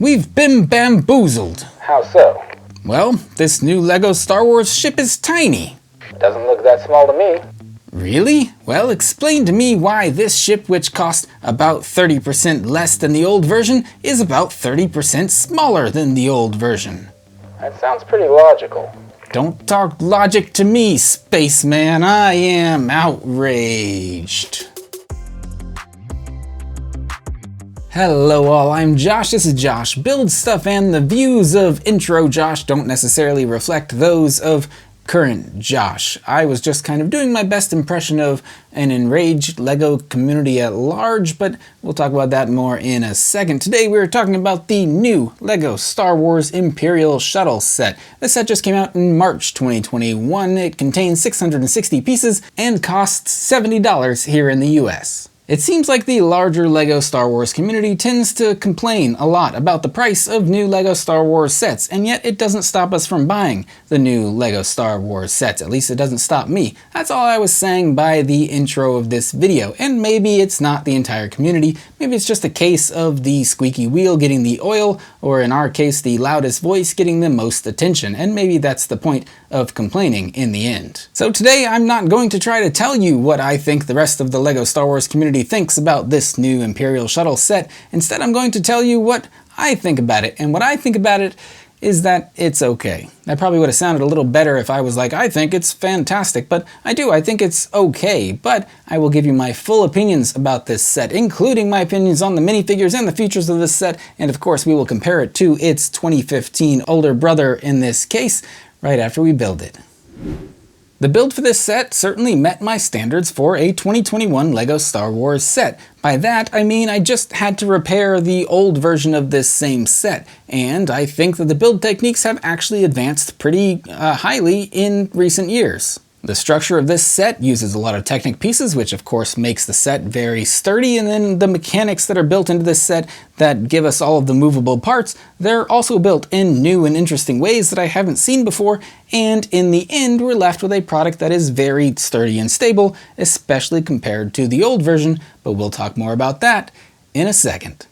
We've been bamboozled. How so? Well, this new LEGO Star Wars ship is tiny. Doesn't look that small to me. Really? Well, explain to me why this ship, which cost about 30% less than the old version, is about 30% smaller than the old version. That sounds pretty logical. Don't talk logic to me, spaceman. I am outraged. Hello all, I'm Josh, this is Josh Builds Stuff, and the views of Intro Josh don't necessarily reflect those of current Josh. I was just kind of doing my best impression of an enraged LEGO community at large, but we'll talk about that more in a second. Today we're talking about the new LEGO Star Wars Imperial Shuttle set. This set just came out in March 2021. It contains 660 pieces and costs $70 here in the US. It seems like the larger LEGO Star Wars community tends to complain a lot about the price of new LEGO Star Wars sets, and yet it doesn't stop us from buying the new LEGO Star Wars sets. At least it doesn't stop me. That's all I was saying by the intro of this video, and maybe it's not the entire community. Maybe it's just a case of the squeaky wheel getting the oil, or in our case, the loudest voice getting the most attention, and maybe that's the point of complaining in the end. So today I'm not going to try to tell you what I think the rest of the LEGO Star Wars community thinks about this new Imperial Shuttle set. Instead, I'm going to tell you what I think about it, and what I think about it is that it's okay. That probably would have sounded a little better if I was like, I think it's fantastic, but I think it's okay, but I will give you my full opinions about this set, including my opinions on the minifigures and the features of this set, and of course we will compare it to its 2015 older brother in this case, right after we build it. The build for this set certainly met my standards for a 2021 LEGO Star Wars set. By that, I mean I just had to repair the old version of this same set, and I think that the build techniques have actually advanced pretty highly in recent years. The structure of this set uses a lot of Technic pieces, which of course makes the set very sturdy, and then the mechanics that are built into this set that give us all of the movable parts, they're also built in new and interesting ways that I haven't seen before, and in the end we're left with a product that is very sturdy and stable, especially compared to the old version, but we'll talk more about that in a second.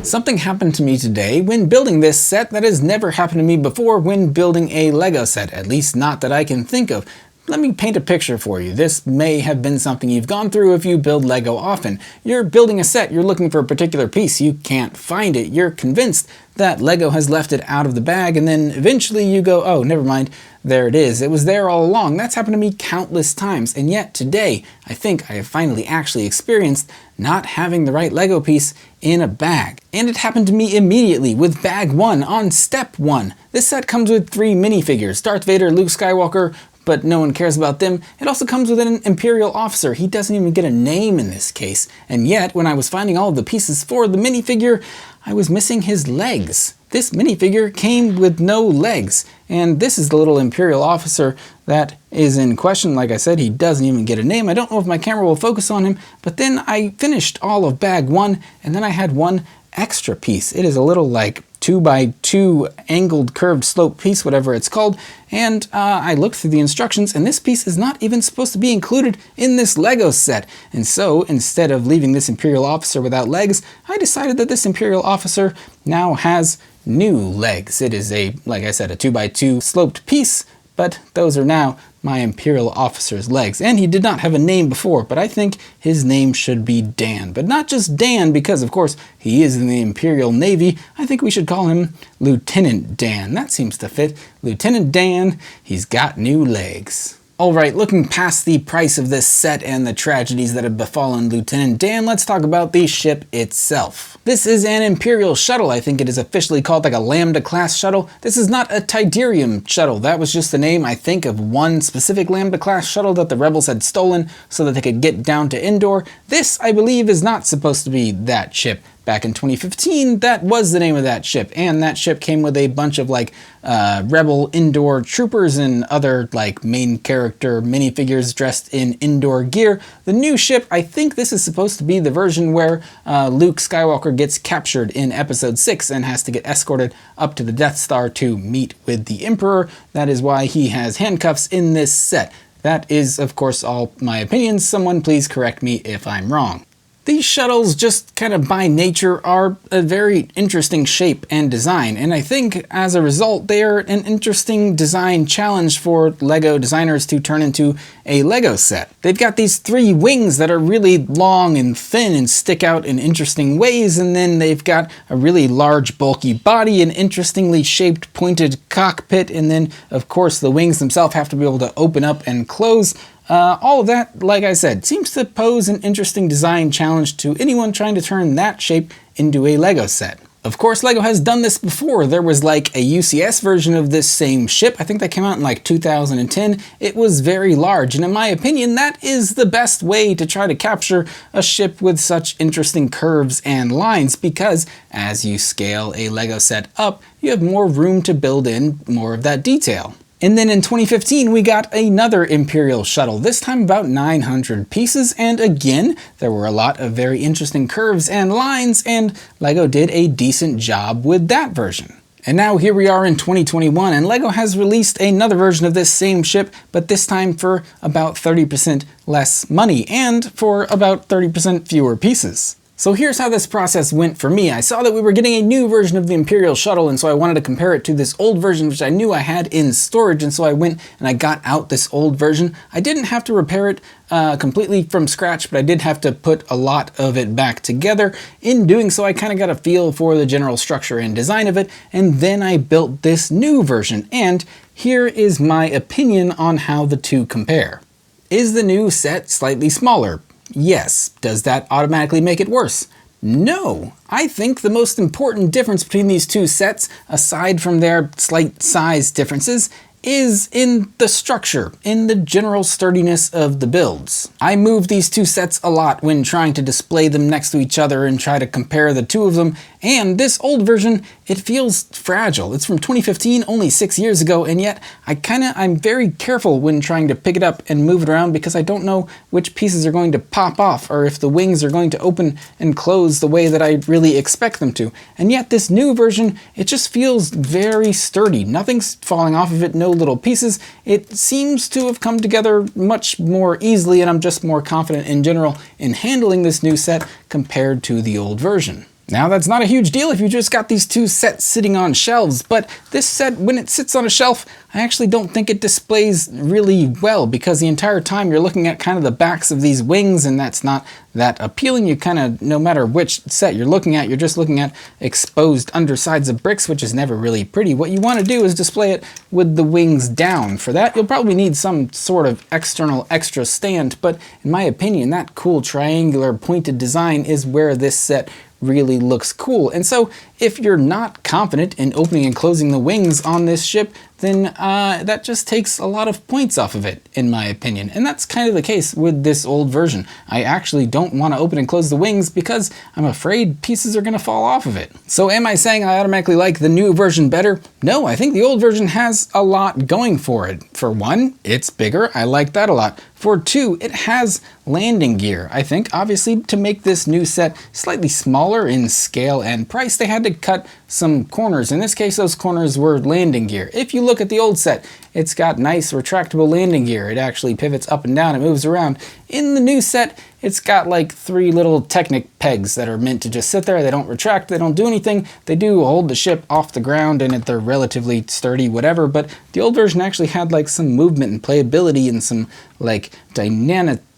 Something happened to me today when building this set that has never happened to me before when building a LEGO set, at least not that I can think of. Let me paint a picture for you. This may have been something you've gone through if you build LEGO often. You're building a set, you're looking for a particular piece, you can't find it, you're convinced that LEGO has left it out of the bag, and then eventually you go, oh, never mind, there it is. It was there all along. That's happened to me countless times, and yet today, I think I have finally actually experienced not having the right LEGO piece in a bag. And it happened to me immediately with bag 1 on step 1. This set comes with 3 minifigures, Darth Vader, Luke Skywalker, but no one cares about them. It also comes with an Imperial officer. He doesn't even get a name in this case. And yet, when I was finding all of the pieces for the minifigure, I was missing his legs. This minifigure came with no legs. And this is the little Imperial officer that is in question. Like I said, he doesn't even get a name. I don't know if my camera will focus on him, but then I finished all of bag 1, and then I had one extra piece. It is a little like 2x2 angled curved slope piece, whatever it's called, and I looked through the instructions, and this piece is not even supposed to be included in this LEGO set. And so instead of leaving this Imperial officer without legs, I decided that this Imperial officer now has new legs. It is like I said, a 2x2 sloped piece, but those are now my Imperial officer's legs. And he did not have a name before, but I think his name should be Dan. But not just Dan, because of course he is in the Imperial Navy. I think we should call him Lieutenant Dan. That seems to fit. Lieutenant Dan, he's got new legs. Alright, looking past the price of this set and the tragedies that have befallen Lieutenant Dan, let's talk about the ship itself. This is an Imperial Shuttle. I think it is officially called like a Lambda class shuttle. This is not a Tydirium shuttle. That was just the name, I think, of one specific Lambda class shuttle that the rebels had stolen so that they could get down to Endor. This, I believe, is not supposed to be that ship. Back in 2015, that was the name of that ship, and that ship came with a bunch of like rebel indoor troopers and other like main character minifigures dressed in indoor gear. The new ship, I think this is supposed to be the version where Luke Skywalker gets captured in episode 6 and has to get escorted up to the Death Star to meet with the Emperor. That is why he has handcuffs in this set. That is, of course, all my opinions. Someone please correct me if I'm wrong. These shuttles just kind of by nature are a very interesting shape and design, and I think as a result they are an interesting design challenge for LEGO designers to turn into a LEGO set. They've got these 3 wings that are really long and thin and stick out in interesting ways, and then they've got a really large bulky body, an interestingly shaped pointed cockpit, and then of course the wings themselves have to be able to open up and close. All of that, like I said, seems to pose an interesting design challenge to anyone trying to turn that shape into a LEGO set. Of course, LEGO has done this before. There was like a UCS version of this same ship. I think that came out in like 2010. It was very large, and in my opinion, that is the best way to try to capture a ship with such interesting curves and lines, because as you scale a LEGO set up, you have more room to build in more of that detail. And then in 2015, we got another Imperial Shuttle, this time about 900 pieces, and again, there were a lot of very interesting curves and lines, and LEGO did a decent job with that version. And now here we are in 2021, and LEGO has released another version of this same ship, but this time for about 30% less money, and for about 30% fewer pieces. So here's how this process went for me. I saw that we were getting a new version of the Imperial Shuttle, and so I wanted to compare it to this old version, which I knew I had in storage, and so I went and I got out this old version. I didn't have to repair it completely from scratch, but I did have to put a lot of it back together. In doing so, I kind of got a feel for the general structure and design of it, and then I built this new version, and here is my opinion on how the two compare. Is the new set slightly smaller? Yes. Does that automatically make it worse? No. I think the most important difference between these two sets, aside from their slight size differences, is in the structure, in the general sturdiness of the builds. I move these two sets a lot when trying to display them next to each other and try to compare the two of them, and this old version, it feels fragile. It's from 2015, only 6 years ago, and yet I'm very careful when trying to pick it up and move it around because I don't know which pieces are going to pop off or if the wings are going to open and close the way that I really expect them to. And yet this new version, it just feels very sturdy. Nothing's falling off of it, no little pieces. It seems to have come together much more easily, and I'm just more confident in general in handling this new set compared to the old version. Now, that's not a huge deal if you just got these two sets sitting on shelves, but this set, when it sits on a shelf, I actually don't think it displays really well, because the entire time you're looking at kind of the backs of these wings, and that's not that appealing. You kind of, no matter which set you're looking at, you're just looking at exposed undersides of bricks, which is never really pretty. What you want to do is display it with the wings down. For that, you'll probably need some sort of external extra stand, but in my opinion, that cool triangular pointed design is where this set really looks cool. And so if you're not confident in opening and closing the wings on this ship, then that just takes a lot of points off of it, in my opinion. And that's kind of the case with this old version. I actually don't want to open and close the wings because I'm afraid pieces are going to fall off of it. So am I saying I automatically like the new version better? No, I think the old version has a lot going for it. For one, it's bigger. I like that a lot. For two, it has landing gear. I think, obviously, to make this new set slightly smaller in scale and price, they had to cut some corners. In this case, those corners were landing gear. If you look at the old set, it's got nice retractable landing gear. It actually pivots up and down, it moves around. In the new set, it's got like 3 little Technic pegs that are meant to just sit there. They don't retract, they don't do anything. They do hold the ship off the ground, and they're relatively sturdy, whatever, but the old version actually had like some movement and playability and some like dynamics.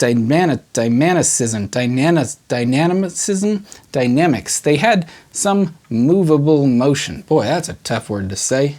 They had some movable motion. Boy, that's a tough word to say.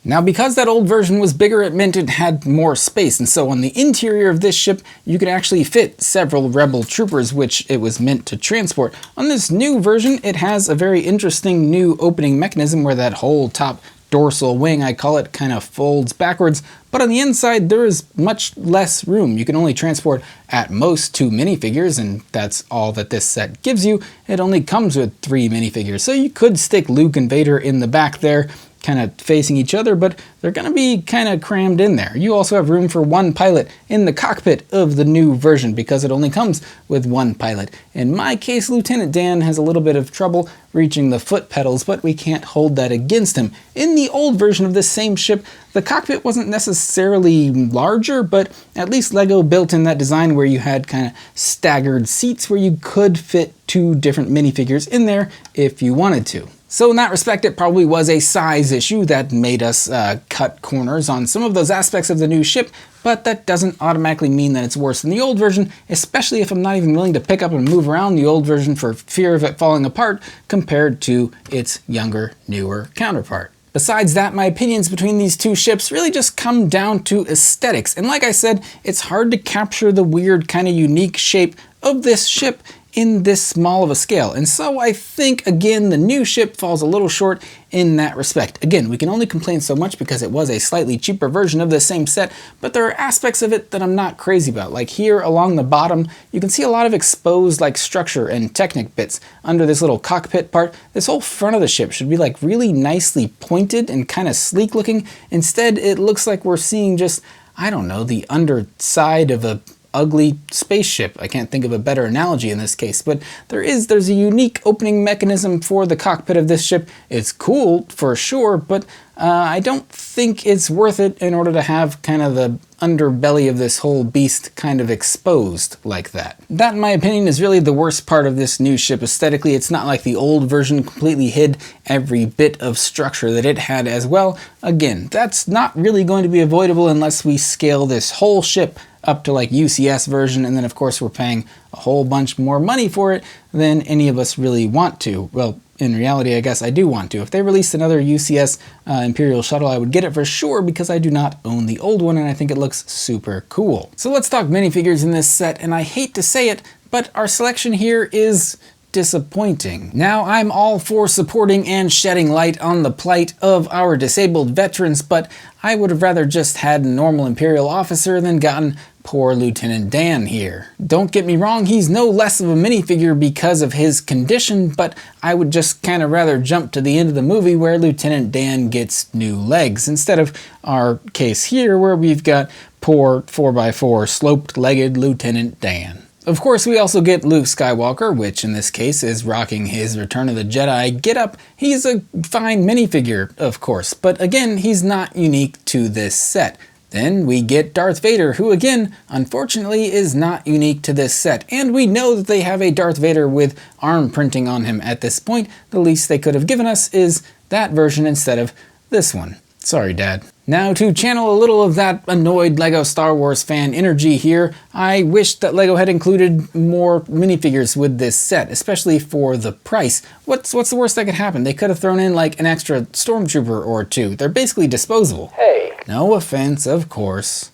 Now, because that old version was bigger, it meant it had more space, and so on the interior of this ship, you could actually fit several Rebel troopers, which it was meant to transport. On this new version, it has a very interesting new opening mechanism where that whole top dorsal wing, I call it, kind of folds backwards, but on the inside there is much less room. You can only transport at most 2 minifigures, and that's all that this set gives you. It only comes with 3 minifigures, so you could stick Luke and Vader in the back there, kind of facing each other, but they're going to be kind of crammed in there. You also have room for one pilot in the cockpit of the new version because it only comes with one pilot. In my case, Lieutenant Dan has a little bit of trouble reaching the foot pedals, but we can't hold that against him. In the old version of this same ship, the cockpit wasn't necessarily larger, but at least LEGO built in that design where you had kind of staggered seats where you could fit 2 different minifigures in there if you wanted to. So in that respect, it probably was a size issue that made us cut corners on some of those aspects of the new ship, but that doesn't automatically mean that it's worse than the old version, especially if I'm not even willing to pick up and move around the old version for fear of it falling apart compared to its younger, newer counterpart. Besides that, my opinions between these two ships really just come down to aesthetics, and like I said, it's hard to capture the weird kind of unique shape of this ship in this small of a scale. And so I think, again, the new ship falls a little short in that respect. Again, we can only complain so much because it was a slightly cheaper version of the same set, but there are aspects of it that I'm not crazy about. Like here along the bottom, you can see a lot of exposed like structure and Technic bits under this little cockpit part. This whole front of the ship should be like really nicely pointed and kind of sleek looking. Instead, it looks like we're seeing just, I don't know, the underside of a ugly spaceship. I can't think of a better analogy in this case, but there's a unique opening mechanism for the cockpit of this ship. It's cool for sure, but I don't think it's worth it in order to have kind of the underbelly of this whole beast kind of exposed like that. That, in my opinion, is really the worst part of this new ship aesthetically. It's not like the old version completely hid every bit of structure that it had as well. Again, that's not really going to be avoidable unless we scale this whole ship up to like UCS version, and then of course we're paying a whole bunch more money for it than any of us really want to. Well, in reality, I guess I do want to. If they released another UCS Imperial Shuttle, I would get it for sure because I do not own the old one and I think it looks super cool. So let's talk minifigures in this set, and I hate to say it, but our selection here is disappointing. Now, I'm all for supporting and shedding light on the plight of our disabled veterans, but I would have rather just had a normal Imperial officer than gotten poor Lieutenant Dan here. Don't get me wrong, he's no less of a minifigure because of his condition, but I would just kind of rather jump to the end of the movie where Lieutenant Dan gets new legs, instead of our case here where we've got poor 4x4 sloped-legged Lieutenant Dan. Of course, we also get Luke Skywalker, which in this case is rocking his Return of the Jedi getup. He's a fine minifigure, of course, but again, he's not unique to this set. Then we get Darth Vader, who again, unfortunately, is not unique to this set. And we know that they have a Darth Vader with arm printing on him at this point. The least they could have given us is that version instead of this one. Sorry, Dad. Now, to channel a little of that annoyed LEGO Star Wars fan energy here, I wish that LEGO had included more minifigures with this set, especially for the price. What's the worst that could happen? They could have thrown in like an extra Stormtrooper or two. They're basically disposable. Hey. No offense, of course.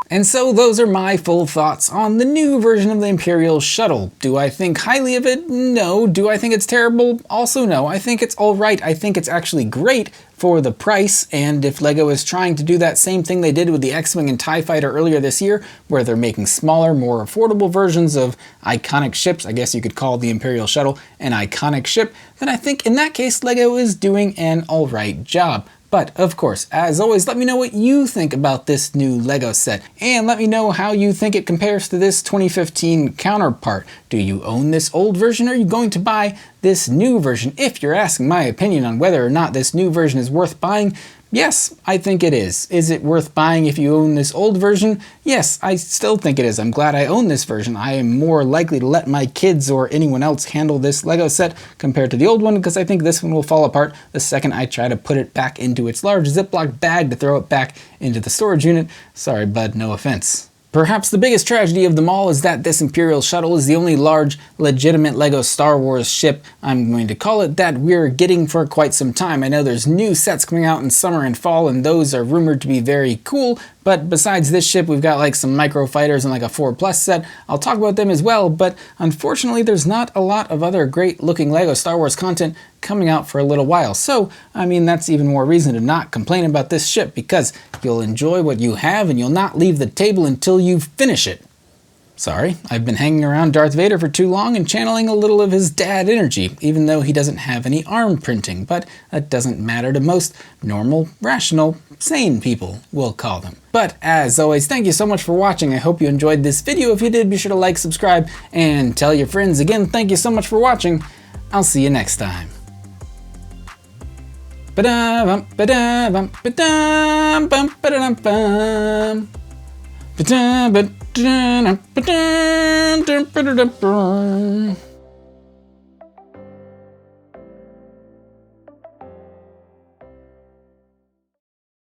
And so those are my full thoughts on the new version of the Imperial Shuttle. Do I think highly of it? No. Do I think it's terrible? Also no. I think it's alright. I think it's actually great for the price, and if LEGO is trying to do that same thing they did with the X-Wing and TIE Fighter earlier this year, where they're making smaller, more affordable versions of iconic ships, I guess you could call the Imperial Shuttle an iconic ship, then I think in that case LEGO is doing an alright job. But, of course, as always, let me know what you think about this new LEGO set, and let me know how you think it compares to this 2015 counterpart. Do you own this old version, or are you going to buy this new version? If you're asking my opinion on whether or not this new version is worth buying, yes, I think it is. Is it worth buying if you own this old version? Yes, I still think it is. I'm glad I own this version. I am more likely to let my kids or anyone else handle this LEGO set compared to the old one, because I think this one will fall apart the second I try to put it back into its large Ziploc bag to throw it back into the storage unit. Sorry, bud, no offense. Perhaps the biggest tragedy of them all is that this Imperial Shuttle is the only large, legitimate LEGO Star Wars ship, I'm going to call it, that we're getting for quite some time. I know there's new sets coming out in summer and fall, and those are rumored to be very cool, but besides this ship, we've got like some micro fighters and like a 4+ set. I'll talk about them as well, but unfortunately there's not a lot of other great looking LEGO Star Wars content coming out for a little while. So, I mean, that's even more reason to not complain about this ship, because you'll enjoy what you have and you'll not leave the table until you finish it. Sorry, I've been hanging around Darth Vader for too long and channeling a little of his dad energy, even though he doesn't have any arm printing, but that doesn't matter to most normal, rational, sane people, we'll call them. But as always, thank you so much for watching. I hope you enjoyed this video. If you did, be sure to like, subscribe, and tell your friends. Again, thank you so much for watching. I'll see you next time. Ba-da-bum, ba-da-bum, ba-dum, bum, ba-da-dum, bum.